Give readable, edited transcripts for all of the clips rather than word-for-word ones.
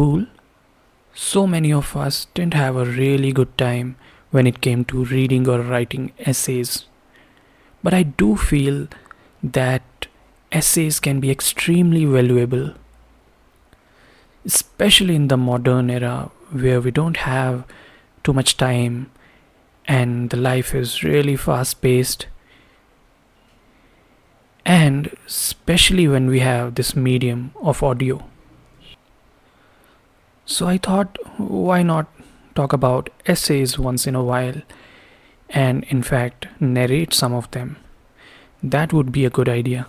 school, so many of us didn't have a really good time when it came to reading or writing essays. But I do feel that essays can be extremely valuable, especially in the modern era where we don't have too much time and the life is really fast paced, and especially when we have this medium of audio. So I thought, why not talk about essays once in a while and, in fact, narrate some of them? That would be a good idea.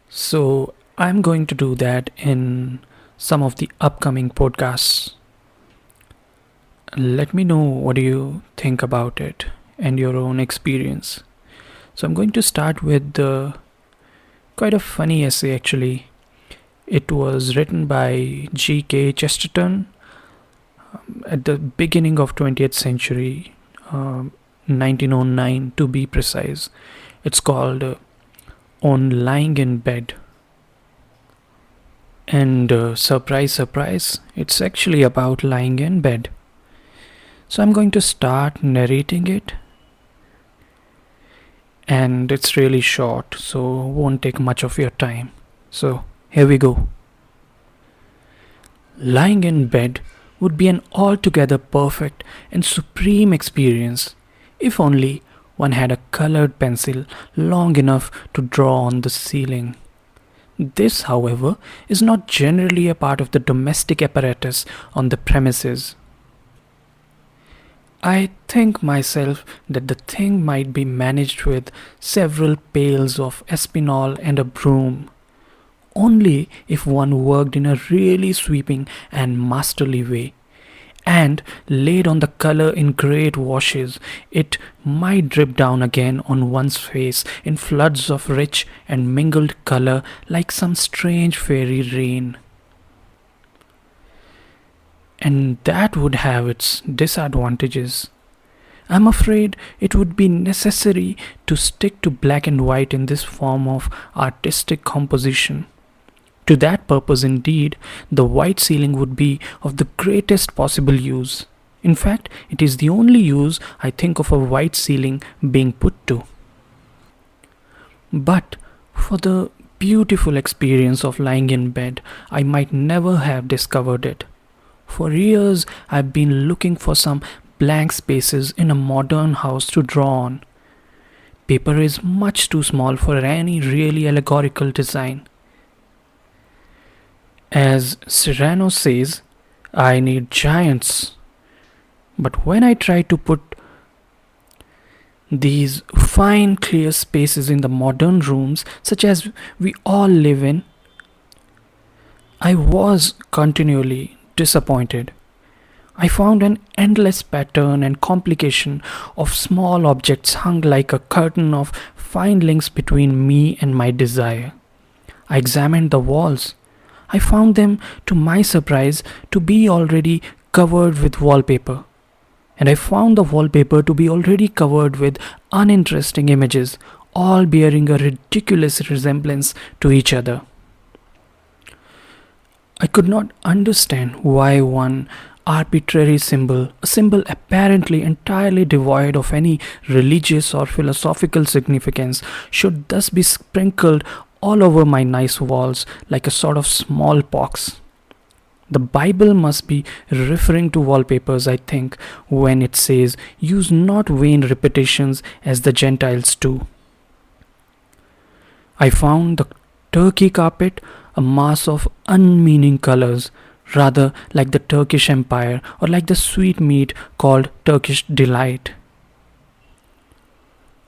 So I'm going to do that in some of the upcoming podcasts. Let me know what do you think about it and your own experience. So I'm going to start with quite a funny essay actually. It was written by G.K. Chesterton at the beginning of 20th century, 1909 to be precise. It's called On Lying in Bed. And surprise, surprise, it's actually about lying in bed. So I'm going to start narrating it. And it's really short, so won't take much of your time. So here we go. Lying in bed would be an altogether perfect and supreme experience if only one had a colored pencil long enough to draw on the ceiling. This, however, is not generally a part of the domestic apparatus on the premises. I think myself that the thing might be managed with several pails of espinal and a broom. Only if one worked in a really sweeping and masterly way, and laid on the color in great washes, it might drip down again on one's face in floods of rich and mingled color like some strange fairy rain. And that would have its disadvantages. I'm afraid it would be necessary to stick to black and white in this form of artistic composition. To that purpose, indeed, the white ceiling would be of the greatest possible use. In fact, it is the only use I think of a white ceiling being put to. But for the beautiful experience of lying in bed, I might never have discovered it. For years, I've been looking for some blank spaces in a modern house to draw on. Paper is much too small for any really allegorical design. As Cyrano says, I need giants. But when I try to put these fine clear spaces in the modern rooms such as we all live in, I was continually disappointed. I found an endless pattern and complication of small objects hung like a curtain of fine links between me and my desire. I examined the walls. I found them, to my surprise, to be already covered with wallpaper. And I found the wallpaper to be already covered with uninteresting images, all bearing a ridiculous resemblance to each other. I could not understand why one arbitrary symbol, a symbol apparently entirely devoid of any religious or philosophical significance, should thus be sprinkled all over my nice walls like a sort of smallpox. The Bible must be referring to wallpapers, I think, when it says, "Use not vain repetitions as the Gentiles do." I found the Turkey carpet a mass of unmeaning colors, rather like the Turkish Empire or like the sweetmeat called Turkish Delight.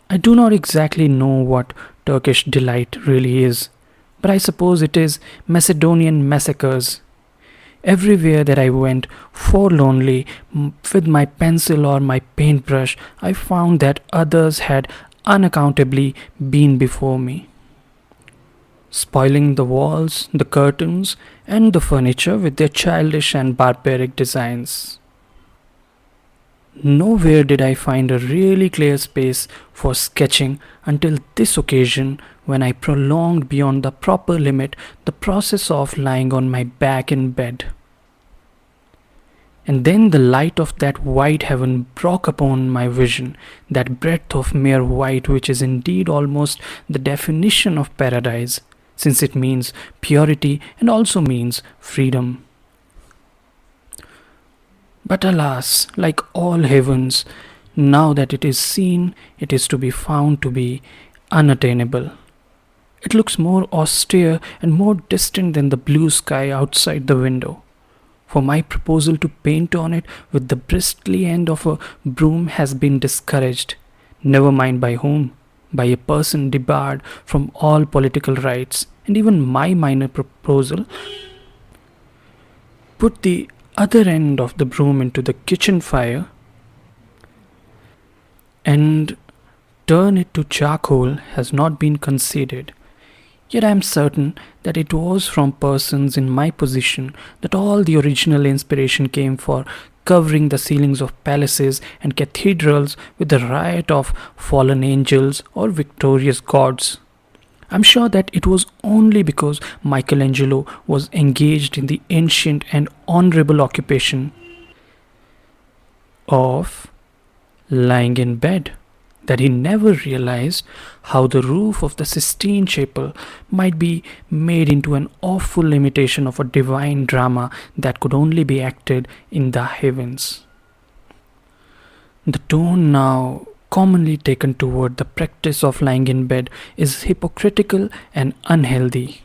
I do not exactly know what Turkish Delight really is, but I suppose it is Macedonian massacres. Everywhere that I went, forlornly, with my pencil or my paintbrush, I found that others had unaccountably been before me, spoiling the walls, the curtains, and the furniture with their childish and barbaric designs. Nowhere did I find a really clear space for sketching until this occasion when I prolonged beyond the proper limit the process of lying on my back in bed. And then the light of that white heaven broke upon my vision, that breadth of mere white which is indeed almost the definition of paradise, since it means purity and also means freedom. But alas, like all heavens, now that it is seen, it is to be found to be unattainable. It looks more austere and more distant than the blue sky outside the window. For my proposal to paint on it with the bristly end of a broom has been discouraged, never mind by whom, by a person debarred from all political rights, and even my minor proposal put the other end of the broom into the kitchen fire and turn it to charcoal has not been conceded. Yet I am certain that it was from persons in my position that all the original inspiration came for covering the ceilings of palaces and cathedrals with the riot of fallen angels or victorious gods. I am sure that it was only because Michelangelo was engaged in the ancient and honorable occupation of lying in bed that he never realized how the roof of the Sistine Chapel might be made into an awful imitation of a divine drama that could only be acted in the heavens. The tone now commonly taken toward the practice of lying in bed is hypocritical and unhealthy.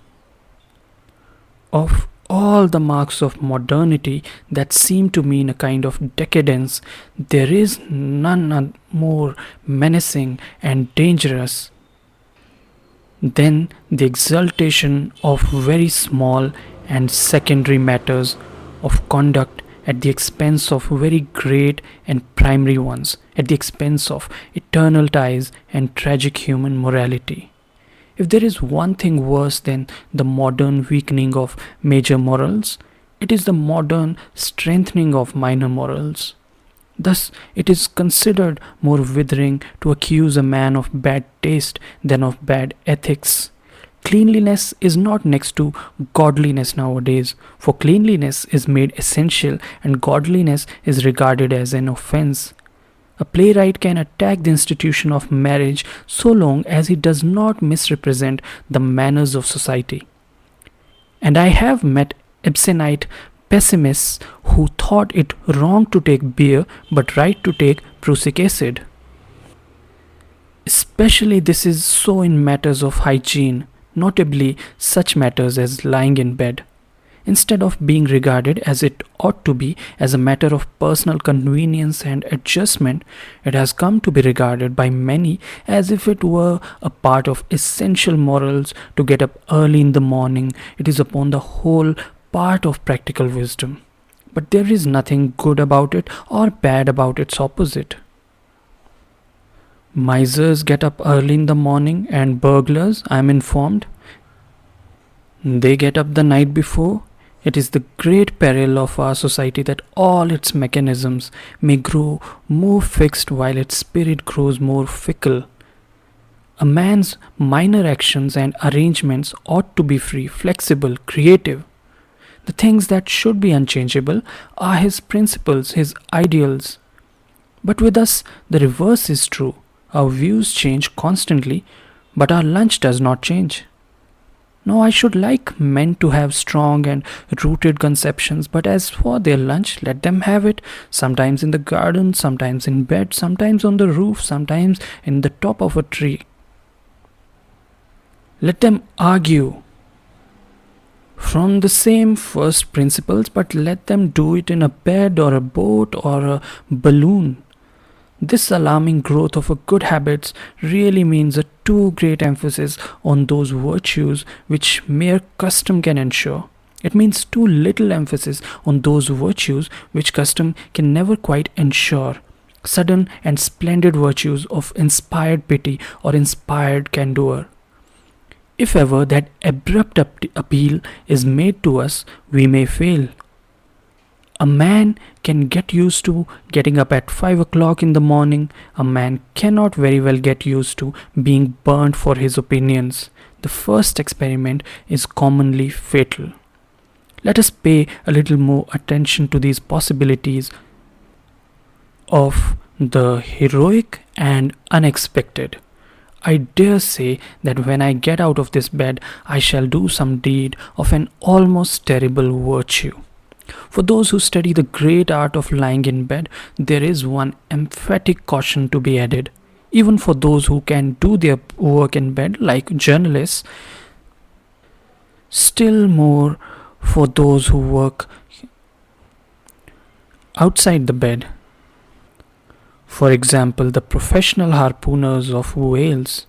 Of all the marks of modernity that seem to mean a kind of decadence, there is none more menacing and dangerous than the exaltation of very small and secondary matters of conduct at the expense of very great and primary ones, at the expense of eternal ties and tragic human morality. If there is one thing worse than the modern weakening of major morals, it is the modern strengthening of minor morals. Thus, it is considered more withering to accuse a man of bad taste than of bad ethics. Cleanliness is not next to godliness nowadays, for cleanliness is made essential and godliness is regarded as an offense. A playwright can attack the institution of marriage so long as he does not misrepresent the manners of society. And I have met Ibsenite pessimists who thought it wrong to take beer but right to take prussic acid. Especially this is so in matters of hygiene, notably such matters as lying in bed. Instead of being regarded as it ought to be as a matter of personal convenience and adjustment, it has come to be regarded by many as if it were a part of essential morals to get up early in the morning. It is upon the whole part of practical wisdom. But there is nothing good about it or bad about its opposite. Misers get up early in the morning, and burglars, I am informed, they get up the night before. It is the great peril of our society that all its mechanisms may grow more fixed while its spirit grows more fickle. A man's minor actions and arrangements ought to be free, flexible, creative. The things that should be unchangeable are his principles, his ideals. But with us, the reverse is true. Our views change constantly, but our lunch does not change. Now, I should like men to have strong and rooted conceptions, but as for their lunch, let them have it, sometimes in the garden, sometimes in bed, sometimes on the roof, sometimes in the top of a tree. Let them argue from the same first principles, but let them do it in a bed or a boat or a balloon. This alarming growth of good habits really means a too great emphasis on those virtues which mere custom can ensure. It means too little emphasis on those virtues which custom can never quite ensure. Sudden and splendid virtues of inspired pity or inspired candor. If ever that abrupt appeal is made to us, we may fail. A man can get used to getting up at 5 o'clock in the morning. A man cannot very well get used to being burnt for his opinions. The first experiment is commonly fatal. Let us pay a little more attention to these possibilities of the heroic and unexpected. I dare say that when I get out of this bed, I shall do some deed of an almost terrible virtue. For those who study the great art of lying in bed, there is one emphatic caution to be added. Even for those who can do their work in bed, like journalists, still more for those who work outside the bed. For example, the professional harpooners of whales.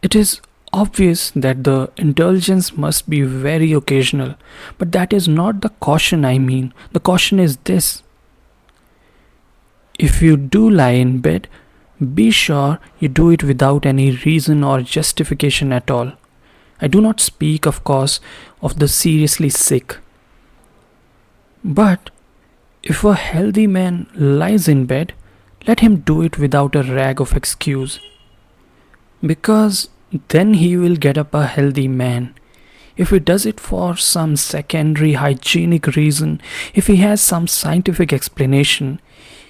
It is obvious that the indulgence must be very occasional, but that is not the caution I mean. The caution is this: if you do lie in bed, be sure you do it without any reason or justification at all. I do not speak, of course, of the seriously sick. But if a healthy man lies in bed, let him do it without a rag of excuse. Because then he will get up a healthy man. If he does it for some secondary hygienic reason, if he has some scientific explanation,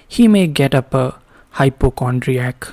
he may get up a hypochondriac.